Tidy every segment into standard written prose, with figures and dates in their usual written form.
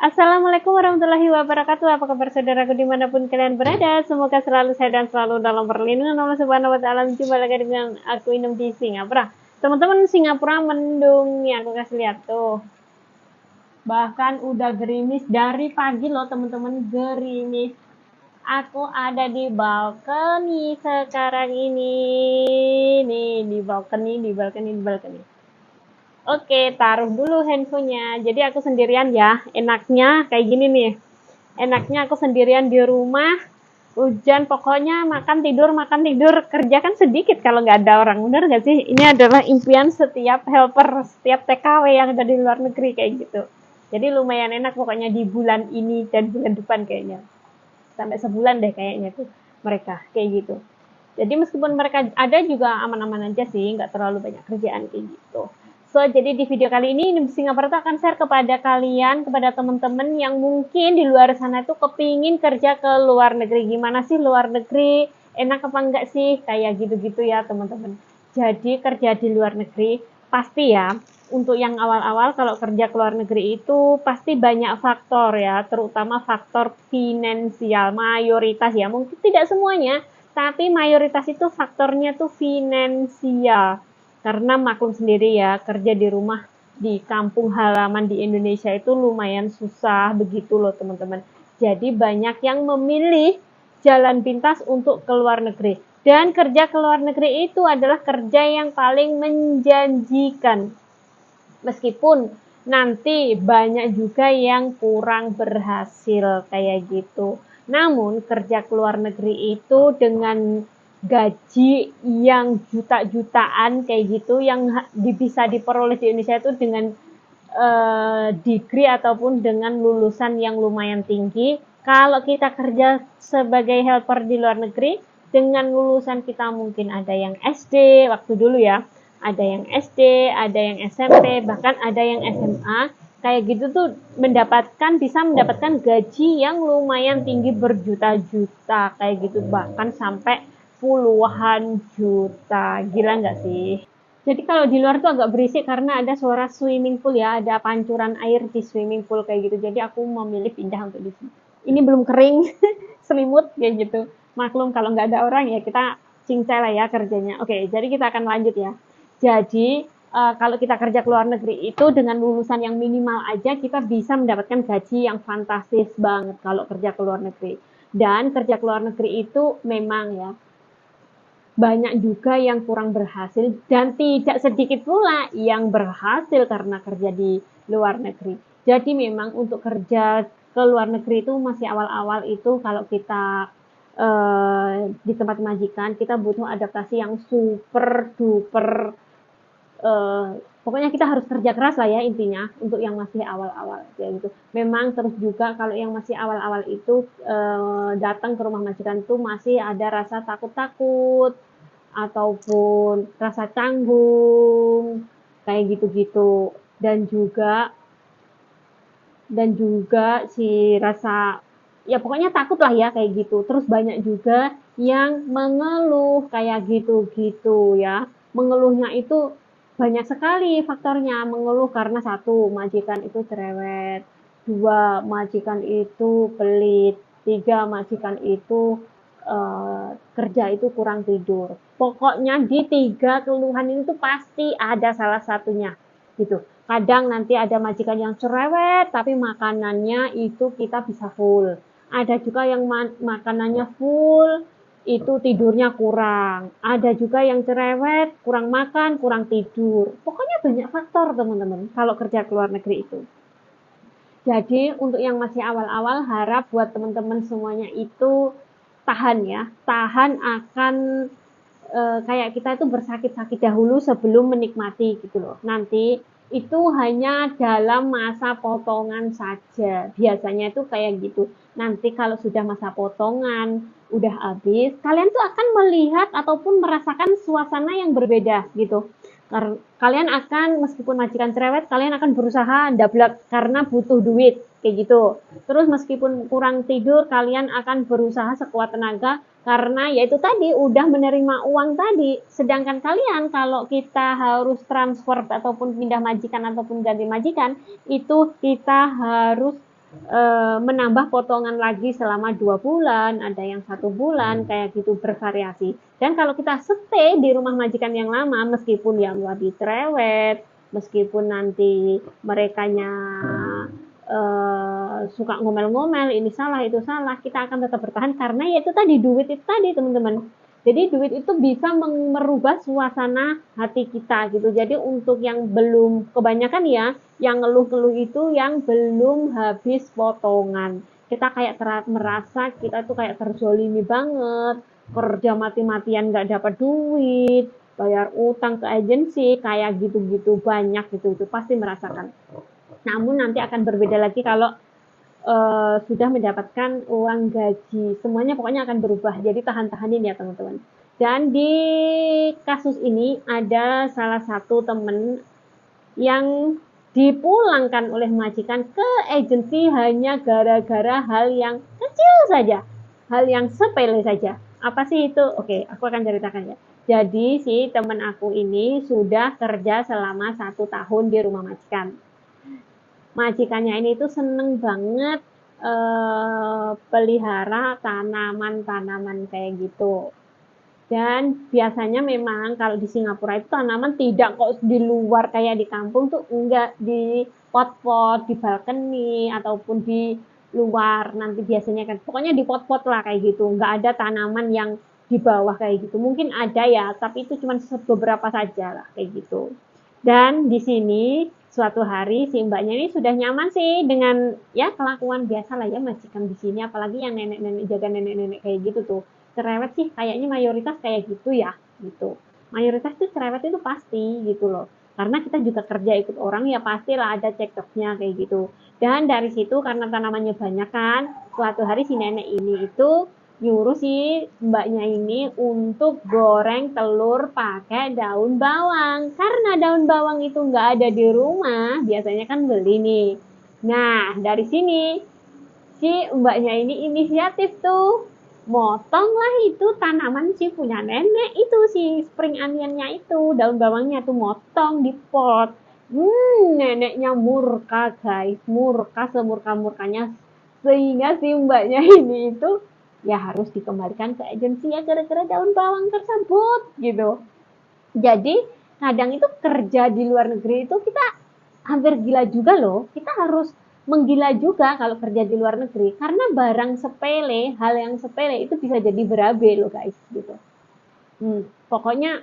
Assalamualaikum warahmatullahi wabarakatuh. Apa kabar saudaraku dimanapun kalian berada? Semoga selalu sehat dan selalu dalam perlindungan Allah Subhanahu Wa Taala. Jumpa lagi dengan aku Inem di Singapura. Teman-teman, Singapura mendung nih, aku kasih lihat tuh. Bahkan udah gerimis dari pagi loh teman-teman, gerimis. Aku ada di balkoni sekarang ini. Nih, di balkoni. Oke, taruh dulu handphonenya. Jadi aku sendirian ya. Enaknya kayak gini nih. Enaknya aku sendirian di rumah. Hujan, pokoknya makan tidur. Kerja kan sedikit kalau nggak ada orang. Bener nggak sih? Ini adalah impian setiap helper, setiap TKW yang ada di luar negeri kayak gitu. Jadi lumayan enak pokoknya di bulan ini dan bulan depan kayaknya. Sampai sebulan deh kayaknya tuh mereka kayak gitu. Jadi meskipun mereka ada juga aman-aman aja sih, nggak terlalu banyak kerjaan kayak gitu. So, jadi di video kali ini Singapura tuh akan share kepada kalian, kepada teman-teman yang mungkin di luar sana tuh kepingin kerja ke luar negeri. Gimana sih luar negeri? Enak apa enggak sih? Kayak gitu-gitu ya teman-teman. Jadi kerja di luar negeri, pasti ya, untuk yang awal-awal kalau kerja ke luar negeri itu pasti banyak faktor ya, terutama faktor finansial, mayoritas ya, mungkin tidak semuanya, tapi mayoritas itu faktornya tuh finansial. Karena maklum sendiri ya, kerja di rumah di kampung halaman di Indonesia itu lumayan susah begitu loh teman-teman. Jadi banyak yang memilih jalan pintas untuk ke luar negeri. Dan kerja ke luar negeri itu adalah kerja yang paling menjanjikan. Meskipun nanti banyak juga yang kurang berhasil kayak gitu. Namun kerja ke luar negeri itu dengan gaji yang juta-jutaan kayak gitu yang bisa diperoleh di Indonesia itu dengan degree ataupun dengan lulusan yang lumayan tinggi. Kalau kita kerja sebagai helper di luar negeri dengan lulusan kita mungkin ada yang SD waktu dulu ya, ada yang SD, ada yang SMP, bahkan ada yang SMA. Kayak gitu tuh bisa mendapatkan gaji yang lumayan tinggi berjuta-juta kayak gitu, bahkan sampai puluhan juta. Gila nggak sih? Jadi kalau di luar tuh agak berisik karena ada suara swimming pool ya, ada pancuran air di swimming pool kayak gitu. Jadi aku memilih pindah untuk di sini. Ini belum kering, selimut kayak gitu. Maklum kalau nggak ada orang ya kita cincai lah ya kerjanya. Oke, jadi kita akan lanjut ya. Jadi kalau kita kerja ke luar negeri itu dengan lulusan yang minimal aja kita bisa mendapatkan gaji yang fantastis banget kalau kerja ke luar negeri. Dan kerja ke luar negeri itu memang ya banyak juga yang kurang berhasil dan tidak sedikit pula yang berhasil karena kerja di luar negeri. Jadi memang untuk kerja ke luar negeri itu masih awal-awal itu kalau kita di tempat majikan kita butuh adaptasi yang super duper pokoknya kita harus kerja keras lah ya intinya untuk yang masih awal-awal kayak gitu. Memang terus juga kalau yang masih awal-awal itu datang ke rumah majikan itu masih ada rasa takut-takut ataupun rasa canggung kayak gitu-gitu dan juga si rasa ya pokoknya takut lah ya kayak gitu. Terus banyak juga yang mengeluh kayak gitu-gitu ya. Mengeluhnya itu banyak sekali faktornya. Mengeluh karena satu, majikan itu cerewet. Dua, majikan itu pelit. Tiga, majikan itu kerja itu kurang tidur. Pokoknya di tiga keluhan itu pasti ada salah satunya gitu. Kadang nanti ada majikan yang cerewet tapi makanannya itu kita bisa full. Ada juga yang makanannya full itu tidurnya kurang. Ada juga yang cerewet, kurang makan, kurang tidur. Pokoknya banyak faktor teman-teman kalau kerja ke luar negeri itu. Jadi untuk yang masih awal-awal harap buat teman-teman semuanya itu tahan ya, tahan akan kayak kita itu bersakit-sakit dahulu sebelum menikmati gitu loh. Nanti itu hanya dalam masa potongan saja. Biasanya itu kayak gitu. Nanti kalau sudah masa potongan, udah habis, kalian tuh akan melihat ataupun merasakan suasana yang berbeda gitu. Kalian akan, meskipun majikan cerewet, kalian akan berusaha ndablak karena butuh duit, kayak gitu. Terus meskipun kurang tidur, kalian akan berusaha sekuat tenaga karena yaitu tadi udah menerima uang tadi. Sedangkan kalian kalau kita harus transfer ataupun pindah majikan ataupun ganti majikan, itu kita harus menambah potongan lagi selama 2 bulan, ada yang 1 bulan, kayak gitu bervariasi. Dan kalau kita stay di rumah majikan yang lama, meskipun yang lebih cerewet, meskipun nanti merekanya suka ngomel-ngomel, ini salah, itu salah, kita akan tetap bertahan karena ya itu tadi duit itu tadi teman-teman. Jadi duit itu bisa merubah suasana hati kita gitu. Jadi untuk yang belum kebanyakan ya, yang ngeluh-ngeluh itu yang belum habis potongan. Kita kayak merasa kita tuh kayak terzolimi banget, kerja mati-matian nggak dapat duit, bayar utang ke agensi, kayak gitu-gitu banyak gitu. Itu pasti merasakan. Namun nanti akan berbeda lagi kalau sudah mendapatkan uang gaji. Semuanya pokoknya akan berubah. Jadi tahan-tahanin ya teman-teman. Dan di kasus ini ada salah satu teman yang dipulangkan oleh majikan ke agensi hanya gara-gara hal yang kecil saja. Hal yang sepele saja. Apa sih itu? Oke, aku akan ceritakan ya. Jadi si teman aku ini sudah kerja selama 1 tahun di rumah majikan. Majikannya ini tuh seneng banget pelihara tanaman-tanaman kayak gitu. Dan biasanya memang kalau di Singapura itu tanaman tidak kok di luar kayak di kampung tuh enggak di pot-pot, di balkoni ataupun di luar nanti biasanya kan pokoknya di pot-pot lah kayak gitu. Enggak ada tanaman yang di bawah kayak gitu. Mungkin ada ya, tapi itu cuma beberapa saja lah kayak gitu. Dan di sini suatu hari si mbaknya ini sudah nyaman sih dengan ya kelakuan biasa lah ya majikan di sini, apalagi yang nenek-nenek jaga nenek-nenek kayak gitu tuh. Cerewet sih kayaknya mayoritas kayak gitu ya, gitu. Mayoritas tuh cerewet itu pasti gitu loh. Karena kita juga kerja ikut orang ya pastilah ada cekcoknya kayak gitu. Dan dari situ karena tanamannya banyak kan, suatu hari si nenek ini itu nyuruh si mbaknya ini untuk goreng telur pakai daun bawang. Karena daun bawang itu nggak ada di rumah, biasanya kan beli nih. Nah, dari sini si mbaknya ini inisiatif tuh. Motonglah itu tanaman si punya nenek itu si spring onionnya itu, daun bawangnya tuh motong di pot. Neneknya murka guys, murka semurka-murkanya sehingga si mbaknya ini itu ya harus dikembalikan ke agensi ya gara-gara daun bawang tersebut gitu. Jadi kadang itu kerja di luar negeri itu kita hampir gila juga loh. Kita harus menggila juga kalau kerja di luar negeri karena barang sepele, hal yang sepele itu bisa jadi berabe loh guys gitu. Pokoknya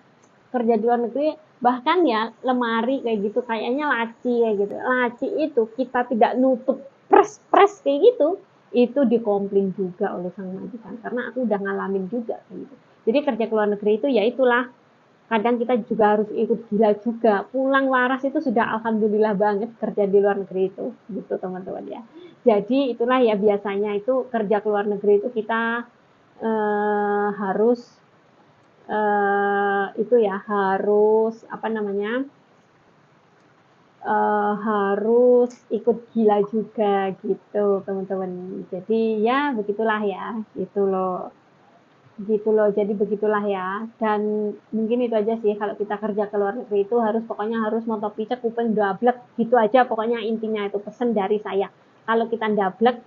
kerja di luar negeri bahkan ya lemari kayak gitu kayaknya laci kayak gitu. Laci itu kita tidak nutup pres kayak gitu itu dikomplain juga oleh sang majikan karena aku udah ngalamin juga kayak gitu. Jadi kerja ke luar negeri itu ya itulah kadang kita juga harus ikut gila juga. Pulang waras itu sudah alhamdulillah banget kerja di luar negeri itu gitu teman-teman ya. Jadi itulah ya biasanya itu kerja ke luar negeri itu kita harus itu ya harus apa namanya harus ikut gila juga gitu teman-teman. Jadi ya begitulah ya gitu loh. Jadi begitulah ya. Dan mungkin itu aja sih kalau kita kerja ke luar negeri itu harus pokoknya harus moto picek kuping dablek gitu aja pokoknya intinya itu pesan dari saya. Kalau kita dablek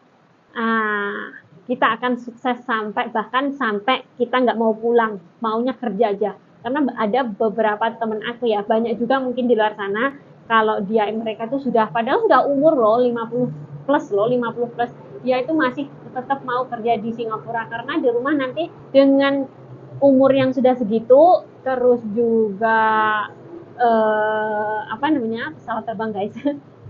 kita akan sukses bahkan sampai kita nggak mau pulang, maunya kerja aja. Karena ada beberapa teman aku ya, banyak juga mungkin di luar sana kalau mereka tuh padahal sudah umur loh 50 plus dia itu masih tetap mau kerja di Singapura karena di rumah nanti dengan umur yang sudah segitu terus juga pesawat terbang guys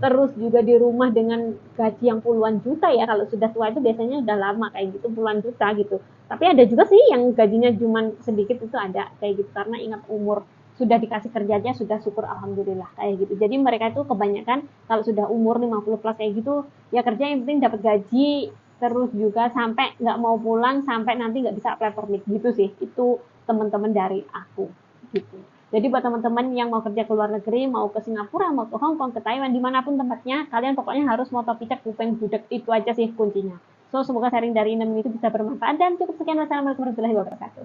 terus juga di rumah dengan gaji yang puluhan juta ya kalau sudah tua itu biasanya udah lama kayak gitu puluhan juta gitu tapi ada juga sih yang gajinya cuma sedikit itu ada kayak gitu karena ingat umur sudah dikasih kerjanya sudah syukur alhamdulillah kayak gitu jadi mereka itu kebanyakan kalau sudah umur 50 plus kayak gitu ya kerja yang penting dapat gaji terus juga sampai nggak mau pulang sampai nanti nggak bisa apply permit gitu sih itu teman-teman dari aku gitu. Jadi buat teman-teman yang mau kerja ke luar negeri, mau ke Singapura, mau ke Hong Kong, ke Taiwan, dimanapun tempatnya, kalian pokoknya harus moto picek kupeng budek itu aja sih kuncinya. So semoga sharing dari Inem itu bisa bermanfaat dan cukup sekian wassalamualaikum warahmatullahi wabarakatuh.